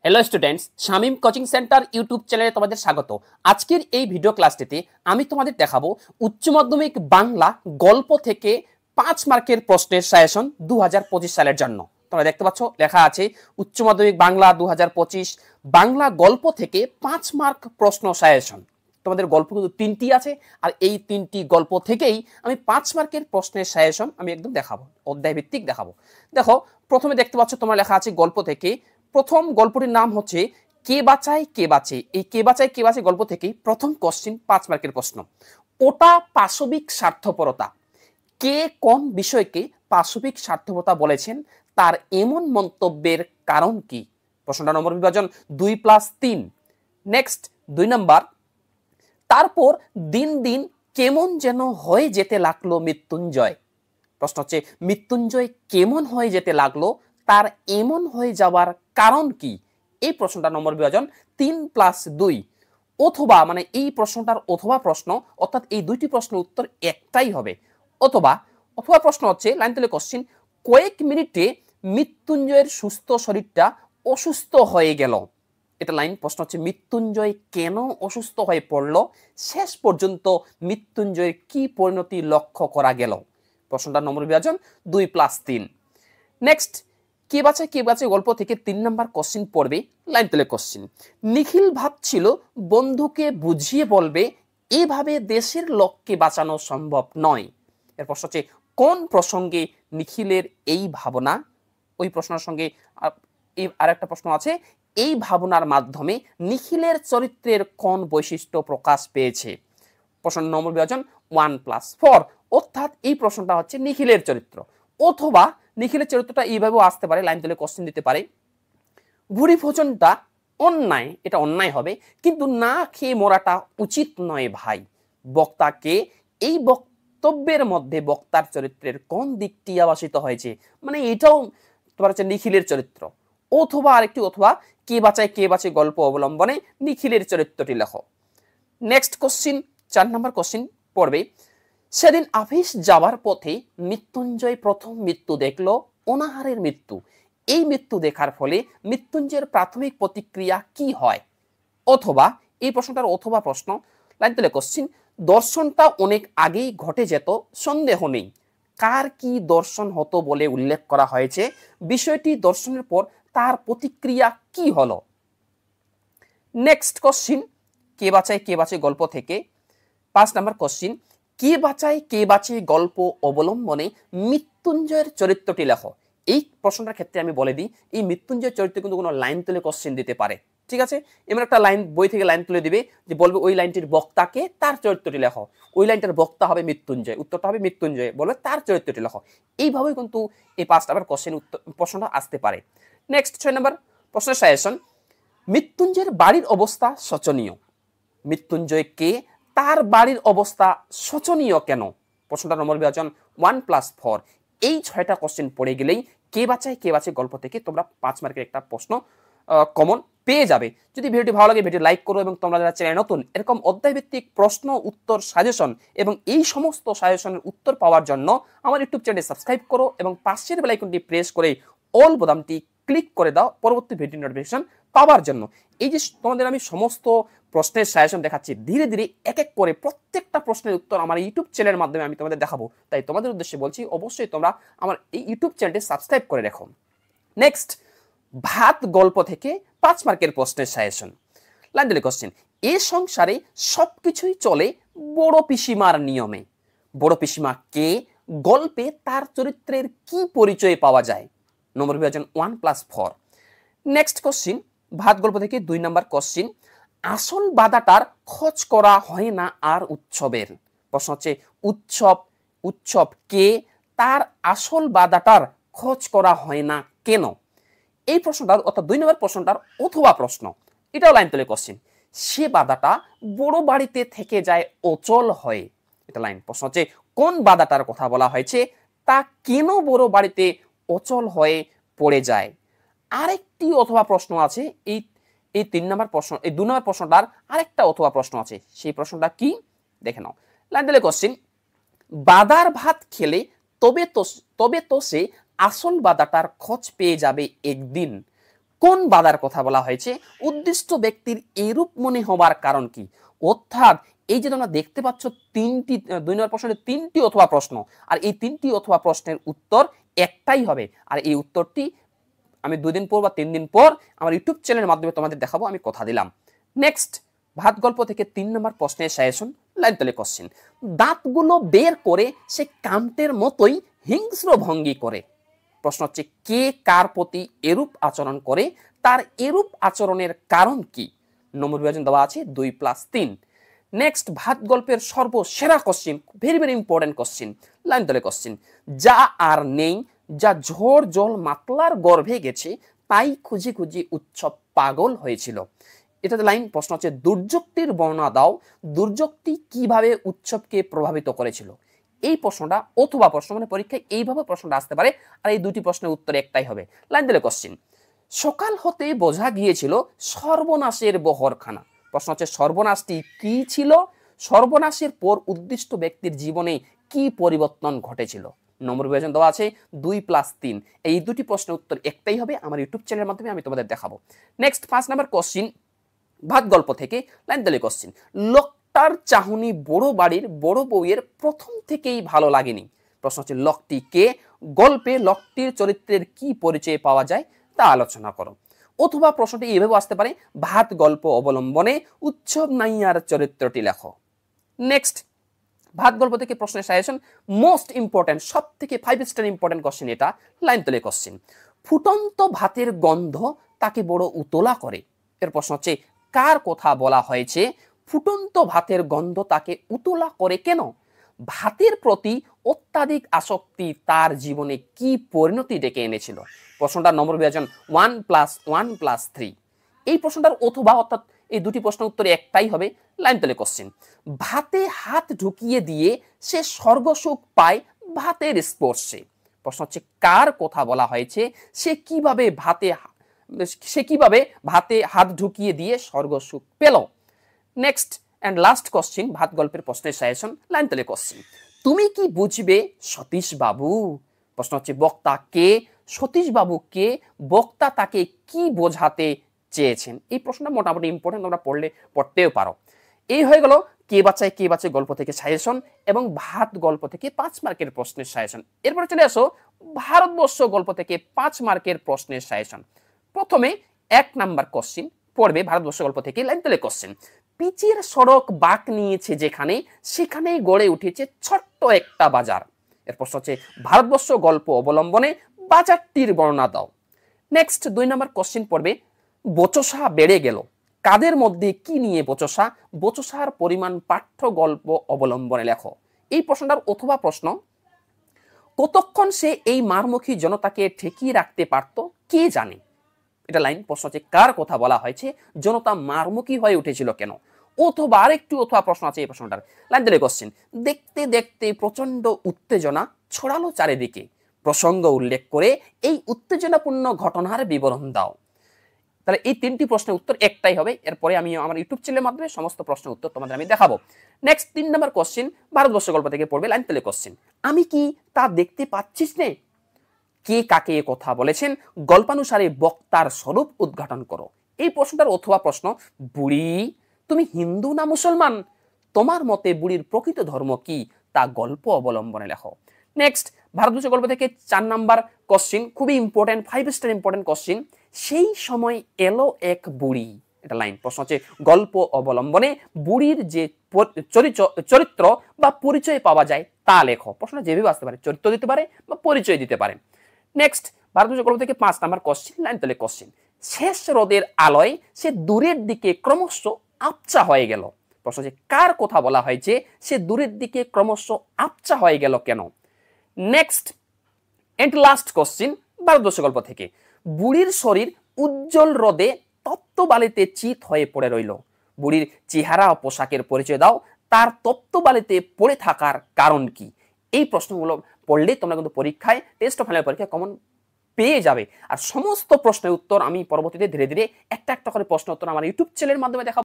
Hello students, Shamim coaching centre YouTube চ্যানেলে তোমাদের স্বাগত। আজকের এই ভিডিও ক্লাসটিতে আমি তোমাদের দেখাবো উচ্চ মাধ্যমিক বাংলা গল্প থেকে 5 মার্কের প্রশ্নের সাজেশন 2025 সালের জন্য। তোমরা দেখতে পাচ্ছ লেখা আছে উচ্চ মাধ্যমিক বাংলা 2025 বাংলা গল্প থেকে 5 মার্ক প্রশ্ন সাজেশন। তোমাদের গল্প কিন্তু 3টি আছে, আর এই 3টি গল্প থেকেই আমি 5 মার্কের প্রশ্নের সাজেশন আমি একদম দেখাবো, অধ্যায় ভিত্তিক দেখাবো। দেখো, প্রথমে দেখতে পাচ্ছ তোমরা লেখা আছে গল্প থেকে। প্রথম গল্পটির নাম হচ্ছে কে বাঁচায় কে বাঁচে। এই কে বাঁচায় কে বাঁচে গল্প থেকেই প্রথম কোশ্চিন 5 মার্কের প্রশ্ন। ওটা পাশবিক স্বার্থপরতা। কে কোন বিষয়কে পাশবিক স্বার্থপরতা বলেছেন, তার এমন মন্তব্যের কারণ কি? প্রশ্নটা নম্বর বিভাজন 2+3। নেক্সট 2 নাম্বার, তারপর দিন দিন কেমন যেন হয়ে যেতে লাগলো মৃত্যুঞ্জয়। প্রশ্ন হচ্ছে মৃত্যুঞ্জয় কেমন হয়ে যেতে লাগলো, তার এমন হয়ে যাওয়ার কারণ কি? এই প্রশ্নটা নম্বর বিভাজন 3+2। অথবা মানে এই প্রশ্নটার অথবা প্রশ্ন, অর্থাৎ এই দুইটি প্রশ্নের উত্তর একটাই হবে। অথবা অথবা প্রশ্ন হচ্ছে লাইন তুলে কোশ্চিন, কয়েক মিনিটে মৃত্যুঞ্জয়ের সুস্থ শরীরটা অসুস্থ হয়ে গেল। এটা লাইন। প্রশ্ন হচ্ছে মৃত্যুঞ্জয় কেন অসুস্থ হয়ে পড়ল, শেষ পর্যন্ত মৃত্যুঞ্জয়ের কি পরিণতি লক্ষ্য করা গেল। প্রশ্নটার নম্বর বিভাজন 2+3। নেক্সট, কে বাঁচে গল্প থেকে 3 নাম্বার কোশ্চিন পড়বে। লাইন তুলে কোশ্চিন, নিখিল ভাবছিল বন্ধুকে বুঝিয়ে বলবে এভাবে দেশের লোককে বাঁচানো সম্ভব নয়। এর প্রশ্ন হচ্ছে কোন প্রসঙ্গে নিখিলের এই ভাবনা। ওই প্রশ্নের সঙ্গে এই আরেকটা প্রশ্ন আছে, এই ভাবনার মাধ্যমে নিখিলের চরিত্রের কোন বৈশিষ্ট্য প্রকাশ পেয়েছে। প্রশ্ন নম্বর বিভাজন 1+4। অর্থাৎ এই প্রশ্নটা হচ্ছে নিখিলের চরিত্র। অথবা নিখিলের চরিত্রটা এইভাবেও আসতে পারে, লাইন তুলে কোশ্চেন দিতে পারে, ভুরি ভোজনটা অন্যায়, এটা অন্যায় হবে, কিন্তু না খেয়ে মরাটা উচিত নয় ভাই। বক্তাকে এই বক্তব্যের মধ্যে বক্তার চরিত্রের কোন দিকটি আবাসিত হয়েছে, মানে এটাও তোমার হচ্ছে নিখিলের চরিত্র। অথবা আরেকটি, অথবা কে বাঁচে গল্প অবলম্বনে নিখিলের চরিত্রটি লেখো। নেক্সট কোশ্চিন 4 নম্বর কোশ্চিন পড়বে, সেদিন অফিস যাওয়ার পথে মৃত্যুঞ্জয় প্রথম মৃত্যু দেখলো, অনাহারের মৃত্যু। এই মৃত্যু দেখার ফলে মৃত্যুঞ্জয়ের প্রাথমিক প্রতিক্রিয়া কি হয়। অথবা এই প্রশ্নটার অথবা প্রশ্ন, লাইন তুলে কোশ্চিন, দর্শনটা অনেক আগেই ঘটে যেত, সন্দেহ নেই। কার কি দর্শন হতো বলে উল্লেখ করা হয়েছে, বিষয়টি দর্শনের পর তার প্রতিক্রিয়া কি হলো। নেক্সট কোশ্চিন, কে বাঁচে গল্প থেকে 5 নাম্বার কোশ্চিন, কে বাঁচে গল্প অবলম্বনে মৃত্যুঞ্জয়ের চরিত্রটি লেখো। এই প্রশ্নটার ক্ষেত্রে আমি বলে দিই, এই মৃত্যুঞ্জয়ের চরিত্রে কিন্তু কোনো লাইন তুলে কোশ্চিন দিতে পারে। ঠিক আছে, এমন একটা লাইন বই থেকে লাইন তুলে দিবে যে বলবে ওই লাইনটির বক্তাকে তার চরিত্রটি লেখো, ওই লাইনটার বক্তা হবে মৃত্যুঞ্জয়, উত্তরটা হবে মৃত্যুঞ্জয়, বলবে তার চরিত্রটি লেখো। এইভাবেই কিন্তু এই 5 নাম্বার কোশ্চেন প্রশ্নটা আসতে পারে। নেক্সট 6 নাম্বার প্রশ্নের সাজেশন, মৃত্যুঞ্জয়ের বাড়ির অবস্থা শোচনীয়। মৃত্যুঞ্জয় কে, তার বাড়ির অবস্থা শোচনীয় কেন। প্রশ্নটা নম্বর বিভাজন 1+4। এই 6টা কোশ্চেন পড়ে গেলেই কে বাঁচে গল্প থেকে তোমরা 5 মার্কের একটা প্রশ্ন কমন পেয়ে যাবে। যদি ভিডিওটি ভালো লাগে ভিডিও লাইক করো, এবং তোমরা যারা চ্যানেল নতুন এরকম অধ্যায় ভিত্তিক প্রশ্ন উত্তর সাজেশন এবং এই সমস্ত সাজেশনের উত্তর পাওয়ার জন্য আমার ইউটিউব চ্যানেল সাবস্ক্রাইব করো এবং পাশের বেল আইকনটি প্রেস করে অল বোতামটি ক্লিক করে দাও পরবর্তী ভিডিও নোটিফিকেশন পাওয়ার জন্য। এই যে তোমাদের আমি সমস্ত প্রশ্নের সাজেশন দেখাচ্ছি, ধীরে ধীরে এক এক করে প্রত্যেকটা প্রশ্নের উত্তর আমার ইউটিউব চ্যানেলের মাধ্যমে আমি তোমাদের দেখাবো। তাই তোমাদের উদ্দেশ্যে বলছি অবশ্যই তোমরা আমার এই ইউটিউব চ্যানেলটি সাবস্ক্রাইব করে রাখো। নেক্সট, ভাত গল্প থেকে 5 মার্কের প্রশ্নের সাজেশন। লাইন দিলে কোশ্চেন, এ সংসারে সবকিছুই চলে বড় পিসিমার নিয়মে। বড় পিসিমা কে, গল্পে তার চরিত্রের কি পরিচয় পাওয়া যায়। নম্বর বিভাজন 1+4। নেক্সট কোশ্চিন, ভাত গল্প থেকে 2 নাম্বার কোশ্চিন, আসল বাধাটার খোঁজ করা হয় না আর উৎসবের। প্রশ্ন হচ্ছে উৎসব কে, তার আসল বাধাটার খোঁজ করা হয় না কেন। এই প্রশ্নটার অর্থাৎ 2 নম্বর প্রশ্নটার অথবা প্রশ্ন, এটাও লাইন তুলে কোশ্চিন, সে বাধাটা বড় বাড়িতে থেকে যায় অচল হয়ে। এটা লাইন। প্রশ্ন হচ্ছে কোন বাধাটার কথা বলা হয়েছে, তা কেন বড় বাড়িতে অচল হয়ে পড়ে যায়। আরেকটি অথবা প্রশ্ন আছে, এই 3 নম্বর প্রশ্ন, এই 2 নম্বর প্রশ্নটার আরেকটা অথবা প্রশ্ন আছে, সেই প্রশ্নটা কি দেখে নাও। লাইন দিলে কোশ্চিন, বাদার ভাত খেলে তবে তো সে আসল বাদাটার খোঁজ পেয়ে যাবে একদিন। কোন বাধার কথা বলা হয়েছে? উদ্দিষ্ট ব্যক্তির এরূপ মনে হবার কারণ কি? অর্থাৎ এই যে তোমরা দেখতে পাচ্ছ তিনটি 2 নম্বর প্রশ্নের তিনটি অথবা প্রশ্ন, আর এই তিনটি অথবা প্রশ্নের উত্তর একটাই হবে। আর এই উত্তরটি আমি 2 দিন পর বা 3 দিন পর আমার ইউটিউব চ্যানেলের মাধ্যমে তোমাদের দেখাবো, আমি কথা দিলাম। নেক্সট, ভাত গল্প থেকে 3 নম্বর প্রশ্নের সাজেশন, লাইন তলে কোশ্চেন। দাঁতগুলো বের করে সে কান্তের মতোই হিংস্র ভঙ্গি করে। প্রশ্ন হচ্ছে, কে কার প্রতি এরূপ আচরণ করে, তার এরূপ আচরণের কারণ কি? নম্বর বিভাজন দেওয়া আছে 2+3। নেক্সট, ভাত গল্পের সর্বসেরা question, very very important question, line তলে কোশ্চেন। যা আর নেই, যা ঝড় জল মাতলার গর্ভে গেছে, তাই খুঁজে খুঁজে উৎসব পাগল হয়েছিল। এটাতে লাইন প্রশ্ন হচ্ছে, দুর্যোগটির বর্ণনা দাও, দুর্যোগটি কিভাবে উৎসবকে প্রভাবিত করেছিল। এই প্রশ্নটা অথবা প্রশ্ন মানে পরীক্ষায় এইভাবে প্রশ্নটা আসতে পারে, আর এই দুটি প্রশ্নের উত্তর একটাই হবে। লাইন দিলে কোশ্চেন, সকাল হতে বোঝা গিয়েছিল সর্বনাশের বহরখানা। প্রশ্ন হচ্ছে, সর্বনাশটি কি ছিল? সর্বনাশের পর উদ্দিষ্ট ব্যক্তির জীবনে কি পরিবর্তন ঘটেছিল? নম্বর বিভাজন দেওয়া আছে 2+3। এই দুটি প্রশ্নের উত্তর একটাই হবে, আমার ইউটিউব চ্যানেলের মাধ্যমে আমি তোমাদের দেখাবো। নেক্সট, 5 নম্বর কোশ্চেন, ভাত গল্প থেকে, লাইন তলে কোশ্চেন। লোকটার চাহনি বড় বাড়ির বড় বউয়ের প্রথম থেকেই ভালো লাগেনি। প্রশ্ন হচ্ছে, লোকটি কে? গল্পে লোকটির চরিত্রের কি পরিচয় পাওয়া যায় তা আলোচনা করো। অথবা প্রশ্নটি এভাবে আসতে পারে, ভাত গল্প অবলম্বনে উৎসব নাইয়ার চরিত্রটি লেখো। নেক্সট, ভাত গল্প থেকে প্রশ্নের সাজেশন, মোস্ট ইম্পর্টেন্ট, সব থেকে 5 স্টার ইম্পর্টেন্ট কোশ্চেন এটা, লাইন তলে কোশ্চেন। ফুটন্ত ভাতের গন্ধ তাকে বড় উতলা করে। এর প্রশ্ন হচ্ছে, কার কথা বলা হয়েছে? ফুটন্ত ভাতের গন্ধ তাকে উতলা করে কেন? ভাতের প্রতি অত্যাধিক আসক্তি তার জীবনে কি পরিণতি ডেকে এনেছিল? প্রশ্নটার নম্বর বিভাজন 1+1+3। এই প্রশ্নটার অথবা অর্থাৎ এই দুটি প্রশ্নের উত্তরে একটাই হবে, লাইন তলে কোশ্চেন। ভাতে হাত ঢুকিয়ে দিয়ে সে স্বর্গসুখ পায় ভাতের স্পর্শে। প্রশ্ন হচ্ছে, কার কথা বলা হয়েছে? সে কিভাবে ভাতে হাত ঢুকিয়ে দিয়ে স্বর্গসুখ পেল? নেক্সট অ্যান্ড লাস্ট কোশ্চেন, ভাত গল্পের প্রশ্নের সাজেশন, লাইন তলে কোশ্চেন। তুমি কি বুঝবে সতীশ বাবু? প্রশ্ন হচ্ছে, বক্তা কে? সতীশ বাবু কে? বক্তা তাকে কি বোঝাতে চেয়েছেন? এই প্রশ্নটা মোটামুটি ইম্পর্টেন্ট, তোমরা পড়তেও পারো। এই হয়ে গেল কে বাঁচায় কে বাঁচে গল্প থেকে সাজেশন এবং ভাত গল্প থেকে 5 মার্কের প্রশ্নের সাজেশন। এরপরে চলে আসো ভারতবর্ষ গল্প থেকে 5 মার্কের প্রশ্নের সাজেশন। প্রথমে 1 নাম্বার কোশ্চেন পড়বে ভারতবর্ষ গল্প থেকে, লাইন তলে কোশ্চেন। পিচের সড়ক বাঁক নিয়েছে যেখানে, সেখানেই গড়ে উঠেছে ছোট্ট একটা বাজার। এর প্রশ্ন হচ্ছে, ভারতবর্ষ গল্প অবলম্বনে বাজারটির বর্ণনা দাও। নেক্সট 2 নাম্বার কোশ্চেন পড়বে, বচসা বেড়ে গেল, কাদের মধ্যে কি নিয়ে বচসা? বচসার পরিমাণ পাঠ্য গল্প অবলম্বনে লেখো। এই প্রশ্নটার অথবা প্রশ্ন, কতক্ষণ সে এই মারমুখী জনতাকে ঠেকিয়ে রাখতে পারত কে জানে? এটা লাইন প্রশ্ন হচ্ছে, কার কথা বলা হয়েছে? জনতা মারমুখী হয়ে উঠেছিল কেন? অথবা আরেকটু অথবা প্রশ্ন আছে এই প্রশ্নটার, লাইন দিলে কোশ্চেন। দেখতে দেখতে প্রচন্ড উত্তেজনা ছড়ালো চারিদিকে, প্রসঙ্গ উল্লেখ করে এই উত্তেজনাপূর্ণ ঘটনার বিবরণ দাও। তাহলে এই 3টি প্রশ্নের উত্তর একটাই হবে। এরপরে আমি আমার ইউটিউব চ্যানেলের মাধ্যমে সমস্ত প্রশ্নের উত্তর তোমাদের আমি দেখাবো। নেক্সট 3 নাম্বার কোশ্চেন, ভারতবর্ষ গল্প থেকে পড়বে, লাইন তলে কোশ্চেন। আমি কি তা দেখতে পাচ্ছিস নে? কে কাকে কথা বলেছেন? গল্পানুসারে বক্তার স্বরূপ উদ্ঘাটন করো। এই প্রশ্নটার অথবা প্রশ্ন, বুড়ি তুমি হিন্দু না মুসলমান? তোমার মতে বুড়ির প্রকৃত ধর্ম কি, তা গল্প অবলম্বনে লেখো। নেক্সট, ভারতবর্ষ গল্প থেকে 4 নাম্বার কোশ্চেন, খুবই ইম্পর্টেন্ট, 5 স্টার ইম্পর্টেন্ট কোশ্চেন। সেই সময় এলো এক বুড়ি। এটা লাইন প্রশ্ন হচ্ছে, গল্প অবলম্বনে বুড়ির যে চরিত্র বা পরিচয় পাওয়া যায় তা লেখো। প্রশ্ন যেভাবে আসতে পারে, চরিত্র দিতে পারে বা পরিচয় দিতে পারে। নেক্সট, ভারতবর্ষ গল্প থেকে 5 নাম্বার কোশ্চেন, লাইন তলে কোশ্চেন। শেষ রোদের আলোয় সে দূরের দিকে ক্রমশ আবছা হয়ে গেল। প্রশ্ন হচ্ছে, কার কথা বলা হয়েছে? সে দূরের দিকে ক্রমশ আবছা হয়ে গেল কেন? নেক্সট এন্ড লাস্ট কোশ্চেন, ভারতবর্ষ গল্প থেকে। বুড়ির শরীর উজ্জ্বল রোদে তপ্ত বালিতে চিত হয়ে পড়ে রইল। বুড়ির চেহারা ও পোশাকের পরিচয় দাও, তার তপ্ত বালিতে পড়ে থাকার কারণ কি? এই প্রশ্নগুলো পড়লে তোমরা কিন্তু পরীক্ষায় টেস্ট ও ফাইনাল পরীক্ষায় কমন পেয়ে যাবে। আর সমস্ত প্রশ্নের উত্তর আমি পরবর্তীতে ধীরে ধীরে একটা একটা করে প্রশ্ন উত্তর আমার ইউটিউব চ্যানেলের মাধ্যমে দেখাবো।